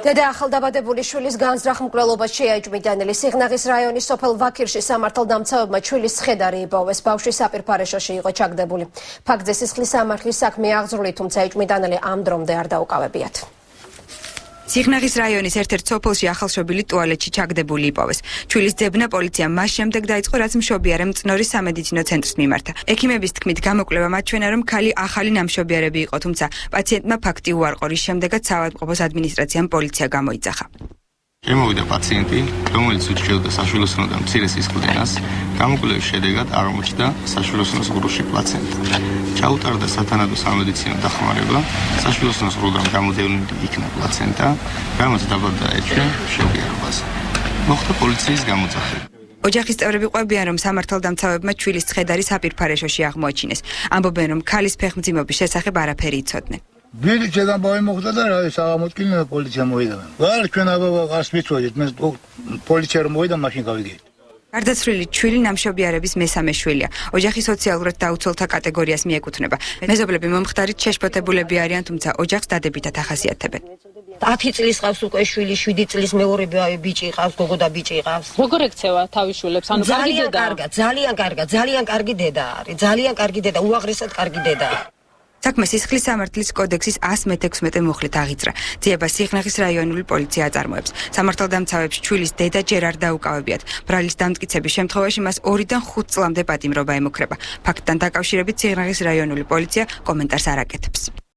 დედა ახალდაბადებული შვილის განზრახ მკვლელობას შეაიჭმიდანილი სიღნაღის რაიონის სოფელ ვაქირში სამართალდამცავებმა შვილის ცხედარი იპოვეს. ბავშვი საპირფარეშოში იყო ჩაგდებული. ფაქტზე სისხლის სამართლის საქმე აღძრული, თუმცა იჭმიდანილი ამ დრომდე არ დაუკავებიათ. სიღნაღის რაიონის ერთ-ერთ სოფელში ახალშობილი ტუალეტში ჩაგდებული იპოვეს. შვილის ძებნა პოლიციამ მას შემდეგ დაიწყო, რაც მშობიარე მწნორის სამედიცინო ცენტრს მიმართა. ექიმების თქმით, გამოკვლევა მაჩვენა, რომ ქალი ახალი ნამშობიარები იყო, თუმცა პაციენტმა ფაქტი უარყო, რის შემდეგაც საავადმყოფოს ადმინისტრაციამ პოლიცია გამოიძახა. შემოვიდა პაციენტი, რომელიც უჩვეუდა საშვილოსნოდან მცირე სისხლდენას, გამოკვლევის შედეგად აღმოჩნდა საშვილოსნოს ღრუში პლაცენტა. ჩაუტარდა სათანადო სამედიცინო დახმარება, საშვილოსნოს ღრუდან გამოდევნილი იქნა პლაცენტა, რამაც დაბლა დაეჭვია მშობიარობაზე. მოხდა პოლიციის გამოძახება. ოჯახის წევრები ყვებიან, რომ სამართალდამცავებმა შვილის ცხედარი საპირფარეშოში აღმოაჩინეს. ამბობენ, რომ ქალის ფეხმძიმობის შესახებ არაფერი იცოდნენ. Biri çedan boyu muhtada ra sağamut kilne politsiya moida. Var ჩვენ აბა ყას მიწოდით, მე პოლიცია რომ მოიდა მაშინ გავიგეთ. გარდაცვლილი შვილი ნამშობიარების მესამე შვილია. ოჯახი სოციალურად დაუცველთა კატეგორიას მიეკუთვნება. მეზობლები მომხდარით შეშფოთებულები არიან, თუმცა ოჯახს დადებითად ახასიათებენ. 10 წლის ყავს უკვე შვილი, 7 წლის მეორე ბიჭი ყავს, გოგო და ბიჭი ყავს. როგორ ექცევა თავის შვილებს? ანუ კარგი დედა. ძალიან კარგი დედა არის. ძალიან კარგი დედა, უაღრესად კარგი დედა. საქმე სისხლის სამართლის კოდექსის 116 მუხლით აღიძრა. ძიება სიღნაღის რაიონული პოლიცია აწარმოებს. სამართალდამცავებს შვილის დედა ჯერ არ დაუკავებიათ. ბრალის დამტკიცების შემთხვევაში მას 2-დან 5 წლამდე პატიმრობა ემუქრება. ფაქტთან დაკავშირებით სიღნაღის რაიონული პოლიცია კომენტარს არ აკეთებს.